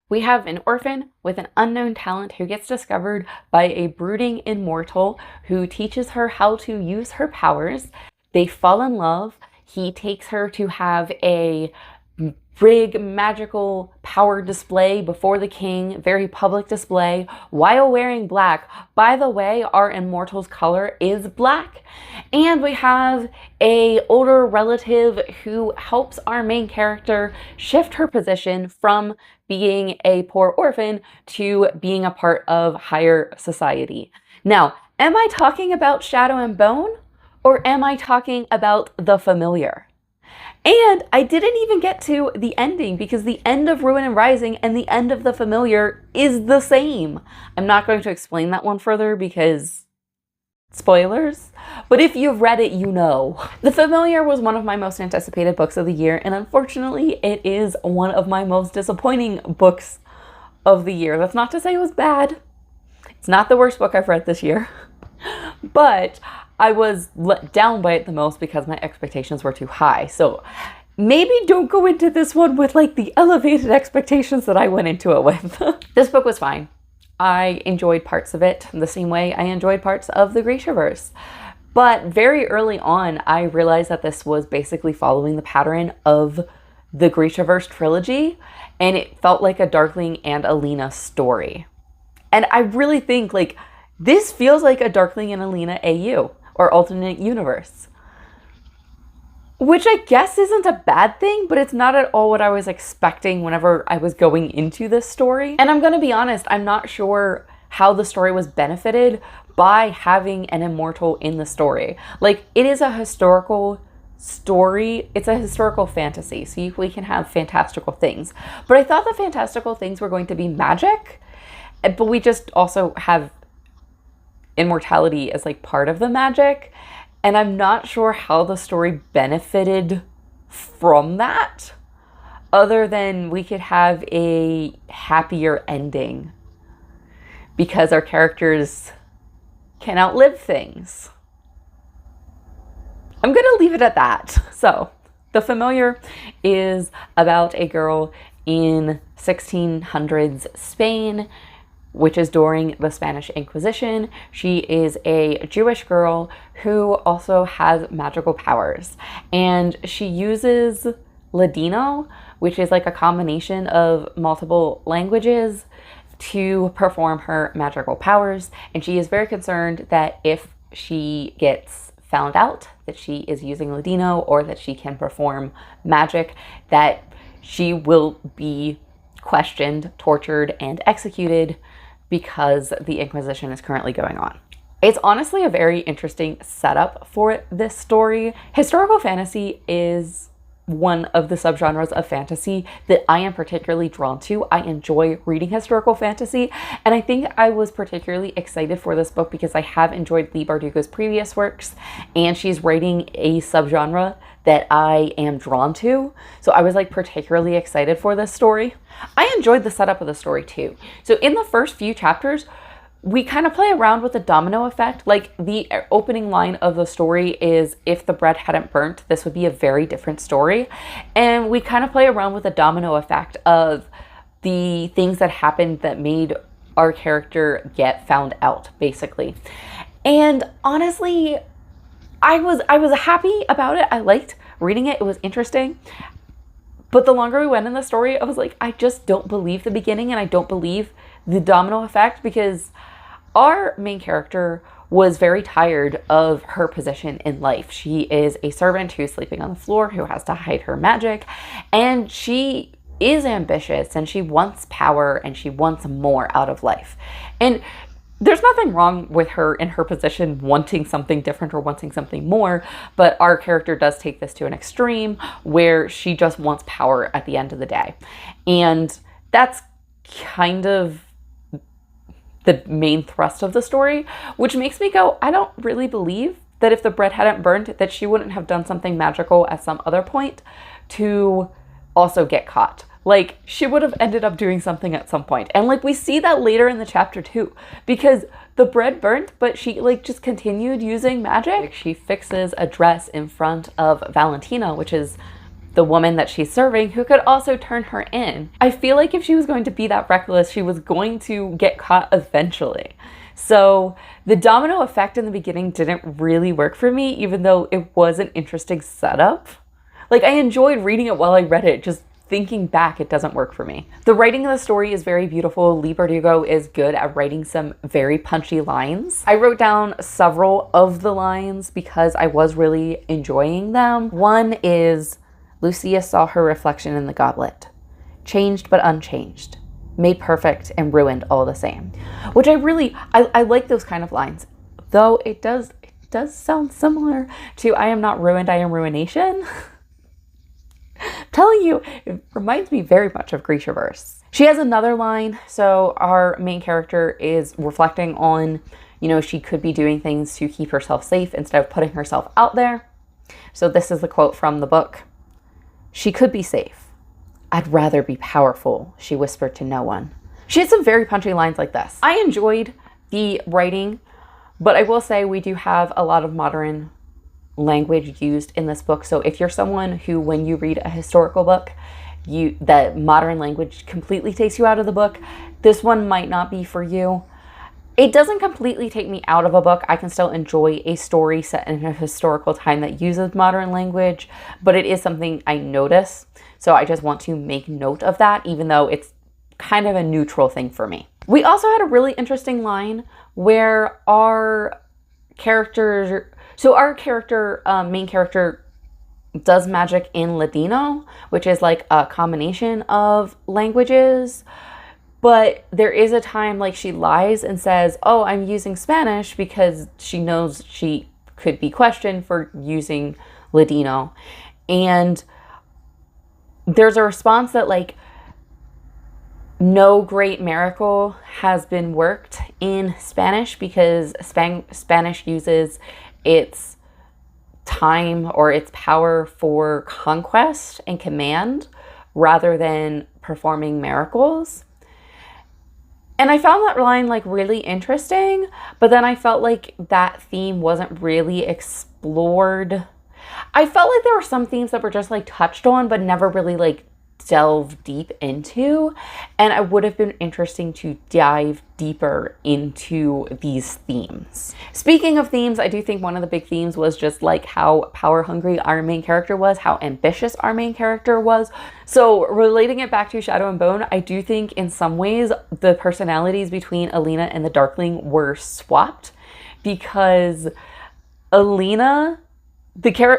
We have an orphan with an unknown talent who gets discovered by a brooding immortal who teaches her how to use her powers. They fall in love. He takes her to have a big magical power display before the king, very public display, while wearing black. By the way, our immortal's color is black. And we have a older relative who helps our main character shift her position from being a poor orphan to being a part of higher society. Now, am I talking about Shadow and Bone, or am I talking about The Familiar? And I didn't even get to the ending, because the end of Ruin and Rising and the end of The Familiar is the same. I'm not going to explain that one further because spoilers, but if you've read it, you know. The Familiar was one of my most anticipated books of the year, and unfortunately it is one of my most disappointing books of the year. That's not to say it was bad. It's not the worst book I've read this year, but I was let down by it the most because my expectations were too high. So maybe don't go into this one with like the elevated expectations that I went into it with. This book was fine. I enjoyed parts of it the same way I enjoyed parts of the Grishaverse. But very early on, I realized that this was basically following the pattern of the Grishaverse trilogy, and it felt like a Darkling and Alina story. And I really think like this feels like a Darkling and Alina AU, or alternate universe. Which I guess isn't a bad thing, but it's not at all what I was expecting whenever I was going into this story. And I'm gonna be honest, I'm not sure how the story was benefited by having an immortal in the story. Like, it is a historical story, it's a historical fantasy, so we can have fantastical things. But I thought the fantastical things were going to be magic, but we just also have immortality as like part of the magic, and I'm not sure how the story benefited from that, other than we could have a happier ending because our characters can outlive things. I'm gonna leave it at that. So, The Familiar is about a girl in 1600s Spain, which is during the Spanish Inquisition. She is a Jewish girl who also has magical powers. And she uses Ladino, which is like a combination of multiple languages, to perform her magical powers. And she is very concerned that if she gets found out that she is using Ladino or that she can perform magic, that she will be questioned, tortured, and executed, because the Inquisition is currently going on. It's honestly a very interesting setup for this story. Historical fantasy is one of the subgenres of fantasy that I am particularly drawn to. I enjoy reading historical fantasy, and I think I was particularly excited for this book because I have enjoyed Leigh Bardugo's previous works, and she's writing a subgenre that I am drawn to. So I was like particularly excited for this story. I enjoyed the setup of the story too. So in the first few chapters, we kind of play around with the domino effect. Like, the opening line of the story is, if the bread hadn't burnt, this would be a very different story. And we kind of play around with the domino effect of the things that happened that made our character get found out, basically. And honestly, I was happy about it. I liked reading it. It was interesting. But the longer we went in the story, I was like, I just don't believe the beginning, and I don't believe the domino effect, because our main character was very tired of her position in life. She is a servant who's sleeping on the floor, who has to hide her magic, and she is ambitious, and she wants power, and she wants more out of life. And there's nothing wrong with her in her position wanting something different or wanting something more, but our character does take this to an extreme where she just wants power at the end of the day. And that's kind of the main thrust of the story, which makes me go, I don't really believe that if the bread hadn't burned, that she wouldn't have done something magical at some other point to also get caught. Like, she would have ended up doing something at some point. And like, we see that later in the chapter too, because the bread burnt, but she like just continued using magic. She fixes a dress in front of Valentina, which is the woman that she's serving who could also turn her in. I feel like if she was going to be that reckless, she was going to get caught eventually. So the domino effect in the beginning didn't really work for me, even though it was an interesting setup. Like, I enjoyed reading it while I read it, just thinking back, it doesn't work for me. The writing of the story is very beautiful. Leigh Bardugo is good at writing some very punchy lines. I wrote down several of the lines because I was really enjoying them. One is, Lucia saw her reflection in the goblet, changed but unchanged, made perfect and ruined all the same. Which I like those kind of lines, though it does sound similar to I am not ruined, I am ruination. I'm telling you, it reminds me very much of Grishaverse. She has another line. So our main character is reflecting on, you know, she could be doing things to keep herself safe instead of putting herself out there. So this is the quote from the book. She could be safe. I'd rather be powerful, she whispered to no one. She had some very punchy lines like this. I enjoyed the writing, but I will say we do have a lot of modern language used in this book. So if you're someone who, when you read a historical book, that modern language completely takes you out of the book, this one might not be for you. It doesn't completely take me out of a book. I can still enjoy a story set in a historical time that uses modern language, but it is something I notice. So I just want to make note of that, even though it's kind of a neutral thing for me. We also had a really interesting line where our main character does magic in Ladino, which is like a combination of languages. But there is a time like she lies and says, oh, I'm using Spanish, because she knows she could be questioned for using Ladino. And there's a response that like, no great miracle has been worked in Spanish, because Spanish uses its time or its power for conquest and command rather than performing miracles. And I found that line like really interesting, but then I felt like that theme wasn't really explored. I felt like there were some themes that were just like touched on, but never really like delve deep into, and it would have been interesting to dive deeper into these themes. Speaking of themes, I do think one of the big themes was just like how power hungry our main character was, how ambitious our main character was. So relating it back to Shadow and Bone, I do think in some ways the personalities between Alina and the Darkling were swapped, because Alina,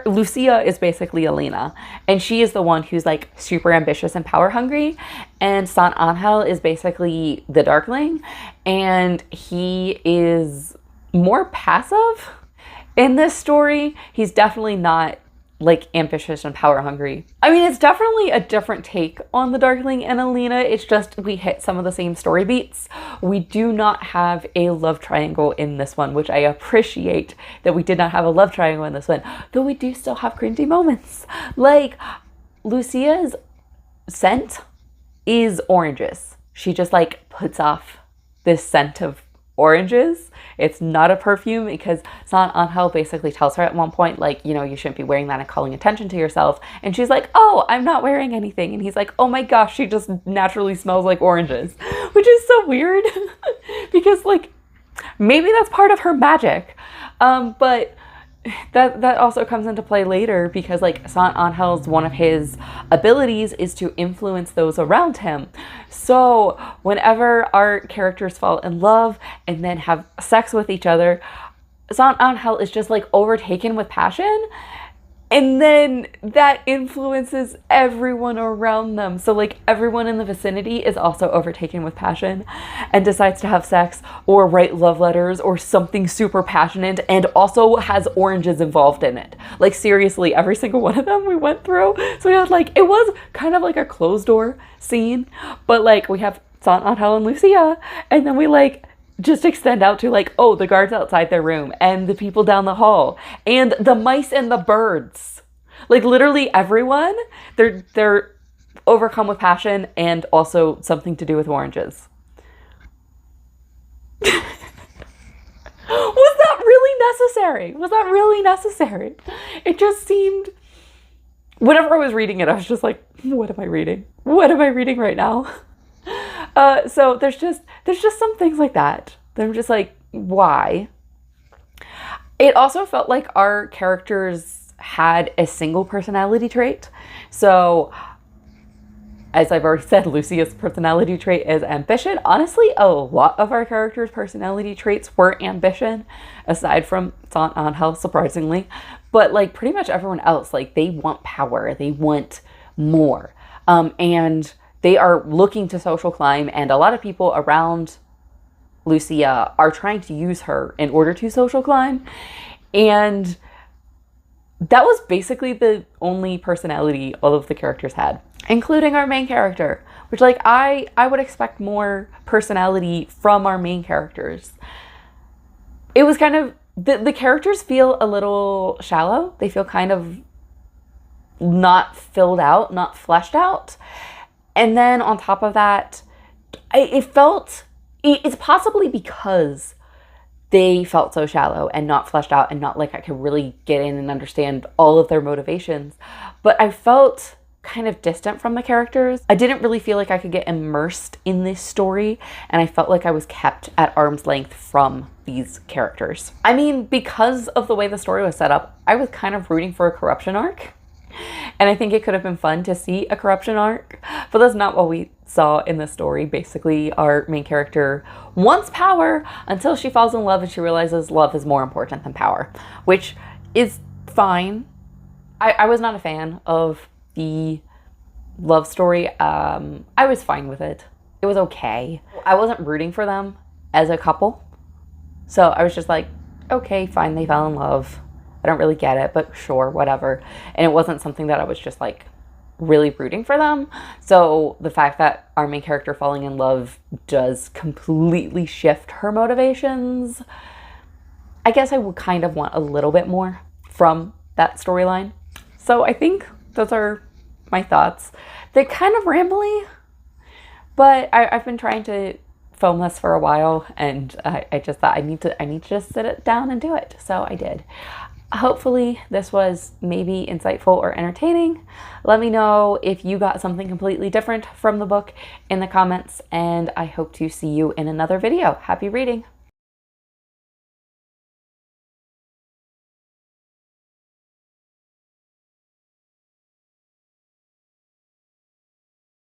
Lucia is basically Alina, and she is the one who's like super ambitious and power hungry, and Sant Angel is basically the Darkling, and he is more passive in this story. He's definitely not like ambitious and power hungry. I mean, it's definitely a different take on the Darkling and Alina. It's just we hit some of the same story beats. We do not have a love triangle in this one, which I appreciate that we did not have a love triangle in this one, though we do still have cringy moments. Like, Lucia's scent is oranges. She just like puts off this scent of oranges. It's not a perfume, because Sant Angel basically tells her at one point, like, you know, you shouldn't be wearing that and calling attention to yourself. And she's like, oh, I'm not wearing anything. And he's like, oh my gosh, she just naturally smells like oranges, which is so weird because like maybe that's part of her magic. But that also comes into play later, because like Sant Angel's one of his abilities is to influence those around him. So whenever our characters fall in love and then have sex with each other, Sant Angel is just like overtaken with passion, and then that influences everyone around them. So like everyone in the vicinity is also overtaken with passion and decides to have sex or write love letters or something super passionate, and also has oranges involved in it. Like seriously, every single one of them we went through. So we had like, it was kind of like a closed door scene, but like we have Sant Angel and Lucia, and then we like just extend out to like, oh, the guards outside their room and the people down the hall and the mice and the birds. Like literally everyone, they're overcome with passion and also something to do with oranges. Was that really necessary? Was that really necessary? It just seemed whenever I was reading it, I was just like, what am I reading? What am I reading right now? So there's just some things like that. I'm just like, why? It also felt like our characters had a single personality trait. So, as I've already said, Lucia's personality trait is ambition. Honestly, a lot of our characters' personality traits were ambition, aside from Aunt Angel, surprisingly. But like pretty much everyone else, like they want power, they want more. And they are looking to social climb, and a lot of people around Lucia are trying to use her in order to social climb. And that was basically the only personality all of the characters had, including our main character, which like I would expect more personality from our main characters. It was kind of, the characters feel a little shallow. They feel kind of not filled out, not fleshed out. And then on top of that, it's possibly because they felt so shallow and not fleshed out and not like I could really get in and understand all of their motivations. But I felt kind of distant from the characters. I didn't really feel like I could get immersed in this story, and I felt like I was kept at arm's length from these characters. I mean, because of the way the story was set up, I was kind of rooting for a corruption arc. And I think it could have been fun to see a corruption arc, but that's not what we saw in the story. Basically, our main character wants power until she falls in love and she realizes love is more important than power, which is fine. I was not a fan of the love story. I was fine with it. It was okay. I wasn't rooting for them as a couple. So I was just like, okay, fine, they fell in love. I don't really get it, but sure, whatever. And it wasn't something that I was just like really rooting for them. So the fact that our main character falling in love does completely shift her motivations, I guess I would kind of want a little bit more from that storyline. So I think those are my thoughts. They're kind of rambly, but I've been trying to film this for a while, and I just thought I need to just sit it down and do it. So I did. Hopefully this was maybe insightful or entertaining. Let me know if you got something completely different from the book in the comments, and I hope to see you in another video. Happy reading!